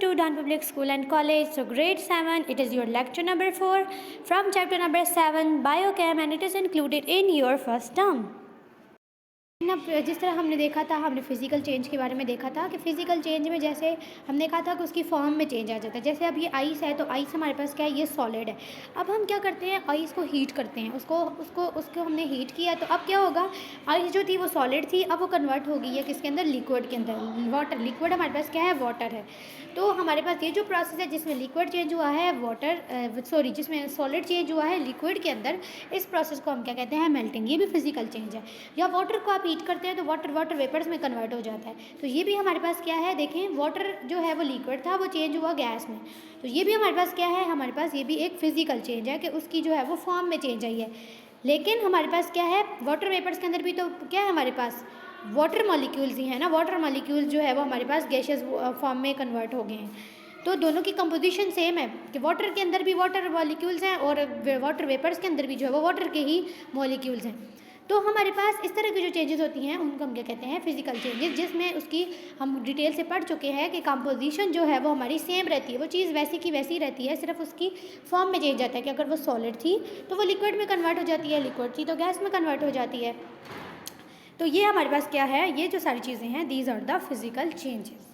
to Dan Public School and College. So grade 7, it is your lecture number 4 from chapter number 7 Biochem, and it is included in your first term. जिस तरह हमने देखा था, हमने physical change के बारे में देखा था कि फ़िज़िकल चेंज में जैसे हमने कहा था कि उसकी फॉर्म में चेंज आ जाता है। जैसे अब ये आइस है, तो आइस हमारे पास क्या है, ये सॉलिड है। अब हम क्या करते हैं, आइस को हीट करते हैं, उसको हमने हीट किया, तो अब क्या होगा, आइस जो थी वो सॉलिड थी, अब वो कन्वर्ट हो गई है किसके अंदर, लिक्विड के अंदर। वाटर, लिक्विड हमारे पास क्या है, वाटर है। तो हमारे पास ये जो प्रोसेस है जिसमें लिक्विड चेंज हुआ है जिसमें सॉलिड चेंज हुआ है लिक्विड के अंदर, इस प्रोसेस को हम क्या कहते हैं, मेल्टिंग। ये भी फिजिकल चेंज है। या वाटर को आप हीट करते हैं तो वाटर वेपर्स में कन्वर्ट हो जाता है। तो ये भी हमारे पास क्या है, देखें, वाटर जो है वो लिक्विड था, वो चेंज हुआ गैस में। तो ये भी हमारे पास क्या है, हमारे पास ये भी एक फिजिकल चेंज है कि उसकी जो है वो फॉर्म में चेंज आई है। लेकिन हमारे पास क्या है, वाटर वेपर्स के अंदर भी तो क्या है, हमारे पास वाटर मॉलिक्यूल्स ही है ना। वाटर मॉलिक्यूल्स जो है वो हमारे पास गैशियस फॉर्म में कन्वर्ट हो गए हैं। तो दोनों की कंपोजिशन सेम है कि वाटर के अंदर भी वाटर मॉलिक्यूल्स हैं और वाटर वेपर्स के अंदर भी जो है वो वाटर के ही मॉलिक्यूल्स हैं। तो हमारे पास इस तरह की जो चेंजेस होती हैं उनको हम क्या कहते हैं, फिजिकल चेंजेस, जिसमें उसकी हम डिटेल से पढ़ चुके हैं कि कंपोजिशन जो है वो हमारी सेम रहती है, वो चीज़ वैसी की वैसी रहती है, सिर्फ उसकी फॉर्म में चेंज आता है कि अगर वो सॉलिड थी तो वो लिक्विड में कन्वर्ट हो जाती है, लिक्विड थी तो गैस में कन्वर्ट हो जाती है। तो ये हमारे पास क्या है, ये जो सारी चीज़ें हैं, these are the physical changes.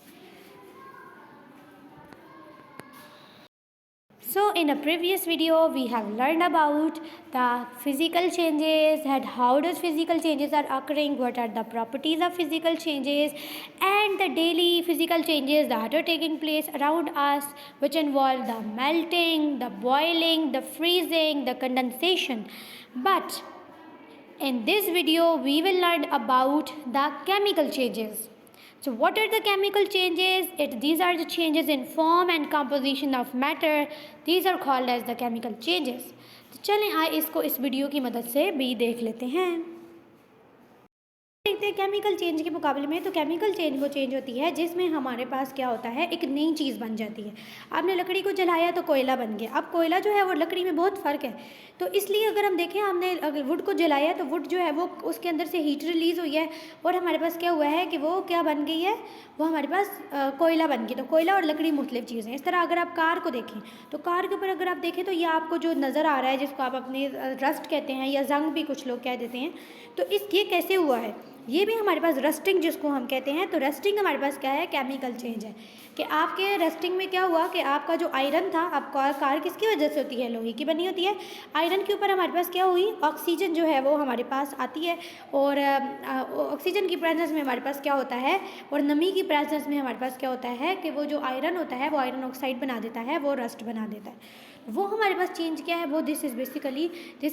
So in a previous video we have learned about the physical changes and how does physical changes are occurring, what are the properties of physical changes, and the daily physical changes that are taking place around us, which involve the melting, the boiling, the freezing, the condensation. But in this video we will learn about the chemical changes. So what are the chemical changes? These are the changes in form and composition of matter. These are called as the chemical changes. तो चलें आए इसको इस video की मदद से भी देख लेते हैं। देखते हैं केमिकल चेंज के मुकाबले में। तो केमिकल चेंज वो चेंज होती है जिसमें हमारे पास क्या होता है, एक नई चीज़ बन जाती है। आपने लकड़ी को जलाया तो कोयला बन गया। अब कोयला जो है वो लकड़ी में बहुत फ़र्क है। तो इसलिए अगर हम देखें, हमने अगर वुड को जलाया तो वुड जो है वो उसके अंदर से हीट रिलीज़ हुई है और हमारे पास क्या हुआ है कि वो क्या बन गई है, वो हमारे पास कोयला बन गई। तो कोयला और लकड़ी मुख्तलिफ चीज़ें हैं। इस तरह अगर आप कार को देखें तो कार के ऊपर अगर आप देखें तो ये आपको जो नज़र आ रहा है, जिसको आप अपने रस्ट कहते हैं या जंग भी कुछ लोग कह देते हैं, तो ये कैसे हुआ है, ये भी हमारे पास रस्टिंग जिसको हम कहते हैं। तो रस्टिंग हमारे पास क्या है, केमिकल चेंज है कि आपके रस्टिंग में क्या हुआ कि आपका जो आयरन था, अब कार किसकी वजह से होती है, लोहे की बनी होती है। आयरन के ऊपर हमारे पास क्या हुई, ऑक्सीजन जो है वो हमारे पास आती है और ऑक्सीजन की प्रेजेंस में हमारे पास क्या होता है, और नमी की प्रेजेंस में हमारे पास क्या होता है कि वो जो आयरन होता है वो आयरन ऑक्साइड बना देता है, वो रस्ट बना देता है। वो हमारे पास चेंज क्या है, वो this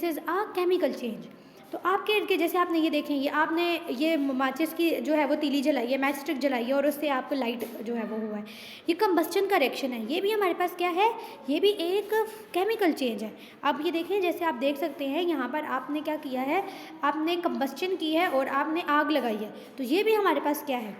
is a chemical change. तो आपके इनके जैसे आपने ये देखें, ये आपने ये माचिस की जो है वो तीली जलाई है, मैच स्टिक जलाई है और उससे आपको लाइट जो है वो हुआ है, ये कंबस्चन का रिएक्शन है। ये भी हमारे पास क्या है, ये भी एक केमिकल चेंज है। अब ये देखें, जैसे आप देख सकते हैं यहाँ पर आपने क्या किया है, आपने कंबस्चन की है और आपने आग लगाई है। तो ये भी हमारे पास क्या है,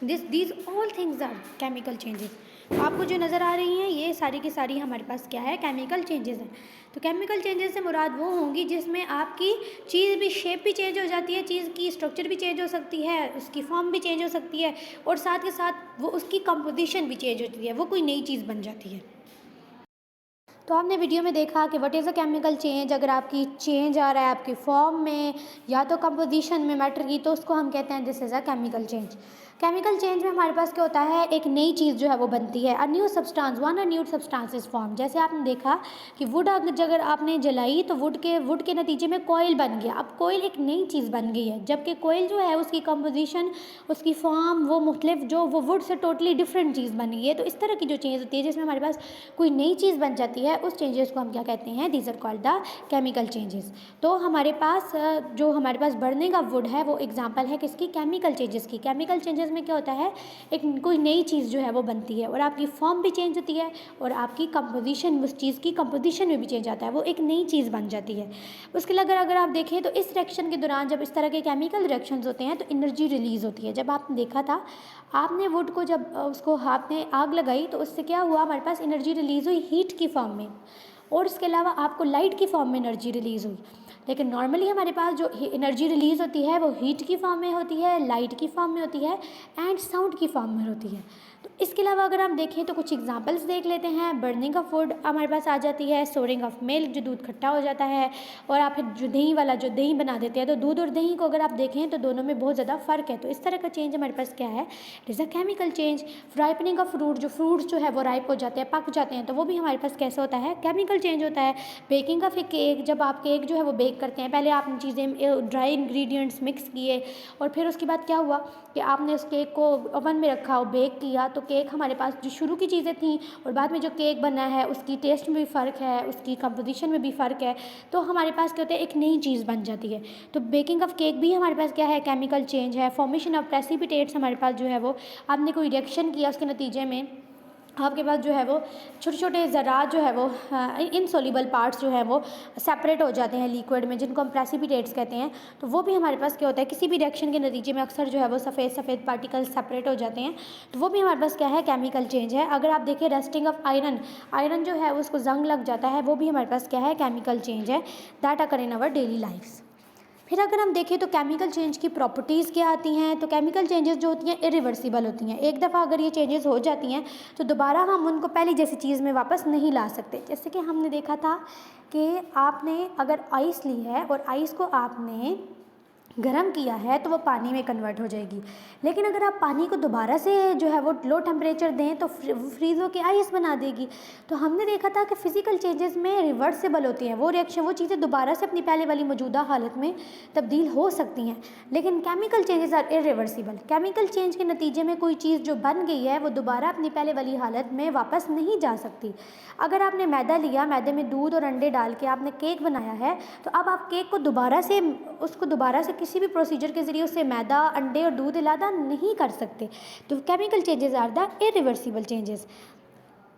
these all things are chemical changes. आपको जो नज़र आ रही हैं ये सारी की सारी हमारे पास क्या है, केमिकल चेंजेस हैं। तो केमिकल चेंजेस से मुराद वो होंगी जिसमें आपकी चीज़ भी, शेप भी चेंज हो जाती है, चीज़ की स्ट्रक्चर भी चेंज हो सकती है, उसकी फॉर्म भी चेंज हो सकती है और साथ के साथ वो उसकी कंपोजिशन भी चेंज होती है, वो कोई नई चीज़ बन जाती है। तो आपने वीडियो में देखा कि what is a chemical change. अगर आपकी चेंज आ रहा है आपकी फॉर्म में या तो कंपोजिशन में मैटर की, तो उसको हम कहते हैं this is a chemical change. Chemical change में हमारे पास क्या होता है, एक नई चीज़ जो है वो बनती है, a new substance, one a new substance is form. जैसे आपने देखा कि वुड अगर आपने जलाई तो वुड के नतीजे में कोयल बन गया। अब कोयल एक नई चीज़ बन गई है, जबकि कोयल जो है उसकी कंपोजिशन, उसकी फॉर्म, वो मुख्तलिफ जो वो वुड से टोटली डिफरेंट चीज़ बन गई है। तो इस तरह की जो चेंज होती है जिसमें हमारे पास कोई नई चीज़ बन जाती है, उस चेंजेस को हम क्या कहते हैं, these are called the chemical changes. तो हमारे पास जो हमारे पास बर्निंग ऑफ वुड है वो एग्जांपल है किसकी, केमिकल चेंजेस की। केमिकल चेंजेस में क्या होता है, एक कोई नई चीज़ जो है वो बनती है और आपकी फॉर्म भी चेंज होती है और आपकी कंपोजिशन, उस चीज़ की कंपोजिशन में भी चेंज आता है, वो एक नई चीज़ बन जाती है। उसके लिए अगर आप देखें तो इस रिएक्शन के दौरान जब इस तरह के केमिकल रिएक्शंस होते हैं तो एनर्जी रिलीज़ होती है। जब आपने देखा था, आपने वुड को जब उसको हाथ में आग लगाई तो उससे क्या हुआ, हमारे पास एनर्जी रिलीज़ हुई हीट की फॉर्म में, और इसके अलावा आपको लाइट की फॉर्म में एनर्जी रिलीज़ हुई। लेकिन नॉर्मली हमारे पास जो एनर्जी रिलीज़ होती है वो हीट की फॉर्म में होती है, लाइट की फॉर्म में होती है एंड साउंड की फॉर्म में होती है। तो इसके अलावा अगर हम देखें तो कुछ एग्जांपल्स देख लेते हैं। बर्निंग ऑफ वुड हमारे पास आ जाती है, सोरिंग ऑफ मिल्क जो दूध खट्टा हो जाता है, और आप फिर जो दही वाला जो दही बना देते हैं, तो दूध और दही को अगर आप देखें तो दोनों में बहुत ज़्यादा फ़र्क है। तो इस तरह का चेंज हमारे पास क्या है, it is a chemical change. Ripening of fruit, जो फ्रूट्स जो है वो राइप हो जाते हैं, पक जाते हैं, तो वो भी हमारे पास कैसे होता है, केमिकल चेंज होता है। बेकिंग ऑफ ए केक, जब आप केक जो है वो बेक करते हैं, पहले आपने चीज़ें ड्राई इंग्रेडिएंट्स मिक्स किए और फिर उसके बाद क्या हुआ कि आपने उस केक को ओवन में रखा और बेक किया, तो केक हमारे पास जो शुरू की चीज़ें थी और बाद में जो केक बना है उसकी टेस्ट में भी फ़र्क है, उसकी कंपोजिशन में भी फ़र्क है, तो हमारे पास क्या होता है, एक नई चीज़ बन जाती है। तो बेकिंग ऑफ केक भी हमारे पास क्या है, केमिकल चेंज है। फॉर्मेशन ऑफ प्रेसिपिटेट्स हमारे पास जो है वो, आपने कोई रिएक्शन किया उसके नतीजे में आपके पास जो है वो छोटे छोटे ज़रात जो है वो इनसॉल्युबल पार्ट्स जो है वो सेपरेट हो जाते हैं लिक्विड में, जिनको हम प्रेसिपिटेट्स कहते हैं। तो वो भी हमारे पास क्या होता है, किसी भी रिएक्शन के नतीजे में अक्सर जो है वो सफ़ेद सफ़ेद पार्टिकल्स सेपरेट हो जाते हैं, तो वो भी हमारे पास क्या है, केमिकल चेंज है। अगर आप देखें रस्टिंग ऑफ आयरन, आयरन जो है उसको जंग लग जाता है, वो भी हमारे पास क्या है, केमिकल चेंज है, that occur in our daily lifes. फिर अगर हम देखें तो केमिकल चेंज की प्रॉपर्टीज़ क्या आती हैं, तो केमिकल चेंजेस जो होती हैं इरिवर्सिबल होती हैं। एक दफ़ा अगर ये चेंजेस हो जाती हैं तो दोबारा हम उनको पहली जैसी चीज़ में वापस नहीं ला सकते। जैसे कि हमने देखा था कि आपने अगर आइस ली है और आइस को आपने गर्म किया है तो वो पानी में कन्वर्ट हो जाएगी, लेकिन अगर आप पानी को दोबारा से जो है वो लो टेम्परेचर दें तो फ्रीज़ होकर आइस बना देगी। तो हमने देखा था कि फ़िज़िकल चेंजेस में रिवर्सिबल होती हैं वो रिएक्शन, वो चीज़ें दोबारा से अपनी पहले वाली मौजूदा हालत में तब्दील हो सकती हैं, लेकिन chemical changes are irreversible. Chemical change के नतीजे में कोई चीज़ जो बन गई है वो दोबारा अपनी पहले वाली हालत में वापस नहीं जा सकती। अगर आपने मैदा लिया, मैदे में दूध और अंडे डाल के आपने केक बनाया है, तो अब आप केक को दोबारा से किसी भी प्रोसीजर के ज़रिए उससे मैदा, अंडे और दूध इलादा नहीं कर सकते। तो chemical changes are the irreversible changes.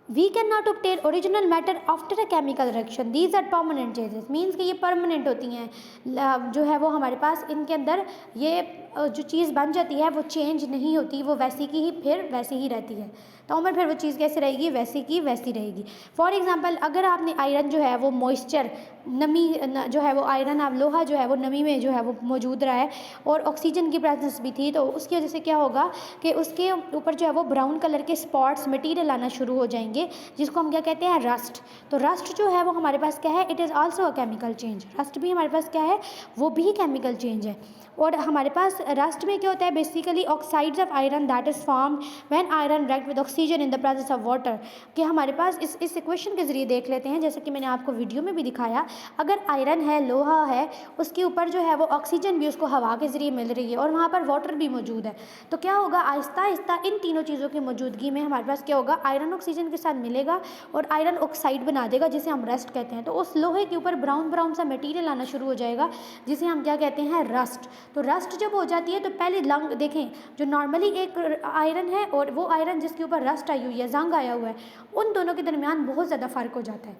We can not obtain original matter after a chemical reaction, these are permanent changes, means कि ये परमानेंट होती हैं, जो है वो हमारे पास इनके अंदर ये जो चीज़ बन जाती है वो चेंज नहीं होती, वो वैसी की ही फिर वैसी ही रहती है। तो उम्र फिर वो चीज़ कैसे रहेगी, वैसी की वैसी रहेगी। फॉर एग्जांपल अगर आपने आयरन जो है वो मॉइस्चर, नमी जो है वो आयरन, आप लोहा जो है वो नमी में जो है वो मौजूद रहा है और ऑक्सीजन की प्रेजेंस भी थी, तो उसकी वजह से क्या होगा कि उसके ऊपर जो है वो ब्राउन कलर के स्पॉट्स मटीरियल आना शुरू हो जाएंगे, जिसको हम क्या कहते हैं, रस्ट। तो रस्ट जो है वो हमारे पास क्या है, it is also a chemical change. Rust भी हमारे पास क्या है, वो भी केमिकल चेंज है। और हमारे पास रस्ट में क्या होता है, basically oxides of iron that is formed when iron react with oxygen in the presence of water. कि हमारे पास इस इक्वेशन के ज़रिए देख लेते हैं, जैसे कि मैंने आपको वीडियो में भी दिखाया, अगर आयरन है, लोहा है, उसके ऊपर जो है वो ऑक्सीजन भी उसको हवा के ज़रिए मिल रही है और वहाँ पर वाटर भी मौजूद है, तो क्या होगा, आहिस्ता आहिस्ता इन तीनों चीज़ों की मौजूदगी में हमारे पास क्या होगा, आयरन ऑक्सीजन के साथ मिलेगा और आयरन ऑक्साइड बना देगा, जिसे हम रस्ट कहते हैं। तो उस लोहे के ऊपर ब्राउन ब्राउन सा मटीरियल आना शुरू हो जाएगा, जिसे हम क्या कहते हैं, रस्ट। तो रस्ट जब हो जाती है तो पहले लंग देखें, जो नॉर्मली एक आयरन है और वो आयरन जिसके ऊपर रस्ट आई हुई है, जंग आया हुआ है, उन दोनों के दरमियान बहुत ज़्यादा फ़र्क हो जाता है।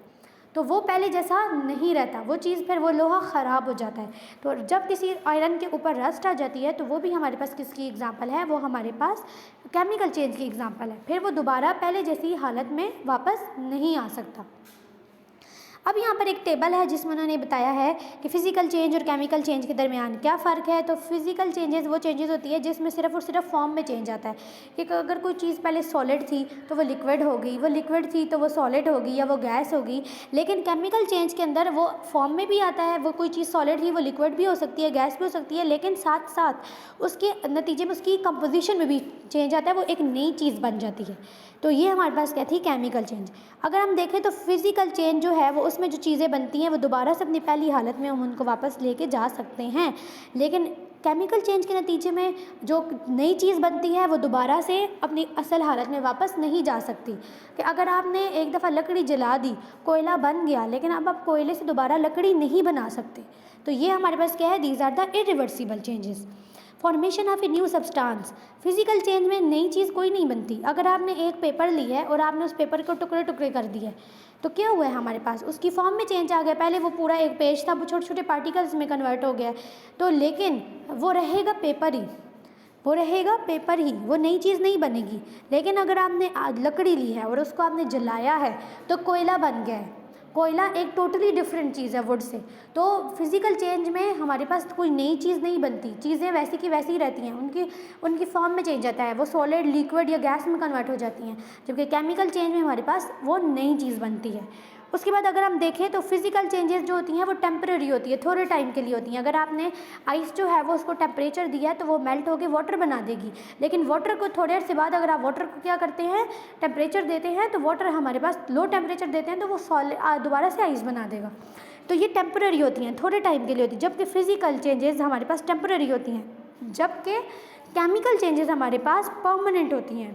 तो वो पहले जैसा नहीं रहता, वो चीज़ फिर वो लोहा ख़राब हो जाता है। तो जब किसी आयरन के ऊपर रस्ट आ जाती है तो वो भी हमारे पास किसकी एग्जांपल है, वो हमारे पास केमिकल चेंज की एग्जांपल है। फिर वो दोबारा पहले जैसी हालत में वापस नहीं आ सकता। अब यहाँ पर एक टेबल है जिसमें उन्होंने बताया है कि फ़िज़िकल चेंज और केमिकल चेंज के दरमियान क्या फ़र्क है। तो फ़िज़िकल चेंजेस वो चेंजेस होती है जिसमें सिर्फ और सिर्फ फॉर्म में चेंज आता है, कि अगर कोई चीज़ पहले सॉलिड थी तो वो लिक्विड हो गई, वो लिक्विड थी तो वो सॉलिड होगी या वो गैस होगी। लेकिन केमिकल चेंज के अंदर वो फॉर्म में भी आता है, वो कोई चीज़ सॉलिड थी वो लिक्विड भी हो सकती है, गैस भी हो सकती है, लेकिन साथ साथ उसके नतीजे में उसकी कंपोजिशन में भी चेंज आता है, वो एक नई चीज़ बन जाती है। तो ये हमारे पास क्या थी, केमिकल चेंज। अगर हम देखें तो फिज़िकल चेंज जो है वो उसमें जो चीज़ें बनती हैं वो दोबारा से अपनी पहली हालत में हम उनको वापस लेके जा सकते हैं, लेकिन केमिकल चेंज के नतीजे में जो नई चीज़ बनती है वो दोबारा से अपनी असल हालत में वापस नहीं जा सकती। कि अगर आपने एक दफ़ा लकड़ी जला दी, कोयला बन गया, लेकिन अब आप कोयले से दोबारा लकड़ी नहीं बना सकते। तो ये हमारे पास क्या है, these are the irreversible changes. Formation of a new substance, physical change में नई चीज़ कोई नहीं बनती। अगर आपने एक पेपर ली है और आपने उस पेपर को टुकड़े टुकड़े कर दिए, तो क्या हुआ है, हमारे पास उसकी फॉर्म में चेंज आ गया। पहले वो पूरा एक पेज था, वो छोटे छोटे पार्टिकल्स में कन्वर्ट हो गया, तो लेकिन वो रहेगा पेपर ही, वो रहेगा पेपर ही, वो नई चीज़ नहीं बनेगी। लेकिन अगर आपने लकड़ी ली है और उसको आपने जलाया है तो कोयला बन गया है, कोयला एक टोटली डिफरेंट चीज़ है वुड से। तो फिज़िकल चेंज में हमारे पास कोई नई चीज़ नहीं बनती, चीज़ें वैसी की वैसी ही रहती हैं, उनकी फॉर्म में चेंज आता है, वो सॉलिड, लिक्विड या गैस में कन्वर्ट हो जाती हैं। जबकि केमिकल चेंज में हमारे पास वो नई चीज़ बनती है। उसके बाद अगर हम देखें तो फिज़िकल चेंजेस जो होती हैं वो टेम्परेरी होती है, थोड़े टाइम के लिए होती हैं। अगर आपने आइस जो है वो उसको टेम्परेचर दिया है तो वो मेल्ट होकर वाटर बना देगी, लेकिन वाटर को थोड़े देर से बाद अगर आप वाटर को क्या करते हैं, टेम्परेचर देते हैं, तो वाटर हमारे पास लो टेम्परेचर देते हैं तो वो दोबारा से आइस बना देगा। तो ये टेम्परेरी होती हैं, थोड़े टाइम के लिए होती है, जबकि फिज़िकल चेंजेस हमारे पास टेम्परेरी होती हैं, जबकि केमिकल चेंजेस हमारे पास परमानेंट होती हैं।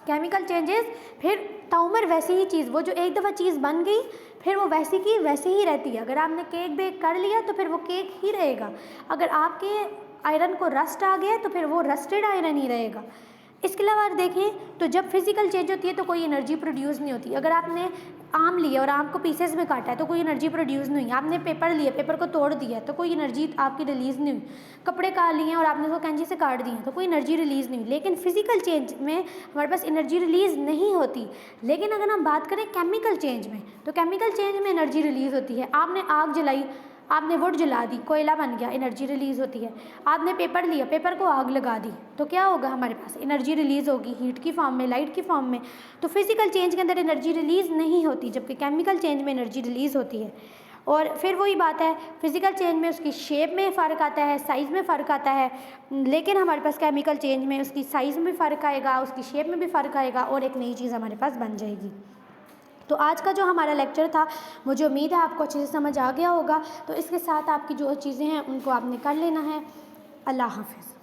केमिकल चेंजेस फिर ताउमर वैसी ही चीज़, वो जो एक दफ़ा चीज़ बन गई फिर वो वैसी की वैसे ही रहती है। अगर आपने केक बेक कर लिया तो फिर वो केक ही रहेगा। अगर आपके आयरन को रस्ट आ गया तो फिर वो रस्टेड आयरन ही रहेगा। इसके अलावा देखें तो जब फिज़िकल चेंज होती है तो कोई एनर्जी प्रोड्यूस नहीं होती। अगर आपने आम लिया और आम को पीसेस में काटा है तो कोई एनर्जी प्रोड्यूस नहीं हुई। आपने पेपर लिया, पेपर को तोड़ दिया तो कोई एनर्जी आपकी रिलीज़ नहीं हुई। कपड़े काट लिए और आपने उसको कैंची से काट दिए तो कोई एनर्जी रिलीज़ नहीं हुई। लेकिन फिज़िकल चेंज में हमारे पास एनर्जी रिलीज़ नहीं होती। लेकिन अगर हम बात करें केमिकल चेंज में, तो केमिकल चेंज में एनर्जी रिलीज़ होती है। आपने आग जलाई, आपने वुड जला दी, कोयला बन गया, एनर्जी रिलीज़ होती है। आपने पेपर लिया, पेपर को आग लगा दी तो क्या होगा, हमारे पास एनर्जी रिलीज़ होगी, हीट की फॉर्म में, लाइट की फॉर्म में। तो फिज़िकल चेंज के अंदर एनर्जी रिलीज़ नहीं होती, जबकि केमिकल चेंज में एनर्जी रिलीज़ होती है। और फिर वही बात है, फिज़िकल चेंज में उसकी शेप में फ़र्क आता है, साइज़ में फ़र्क आता है, लेकिन हमारे पास केमिकल चेंज में उसकी साइज़ में फ़र्क आएगा, उसकी शेप में भी फ़र्क आएगा और एक नई चीज़ हमारे पास बन जाएगी। तो आज का जो हमारा लेक्चर था, मुझे उम्मीद है आपको अच्छे से समझ आ गया होगा। तो इसके साथ आपकी जो चीज़ें हैं उनको आपने कर लेना है। अल्लाह हाफ़िज़।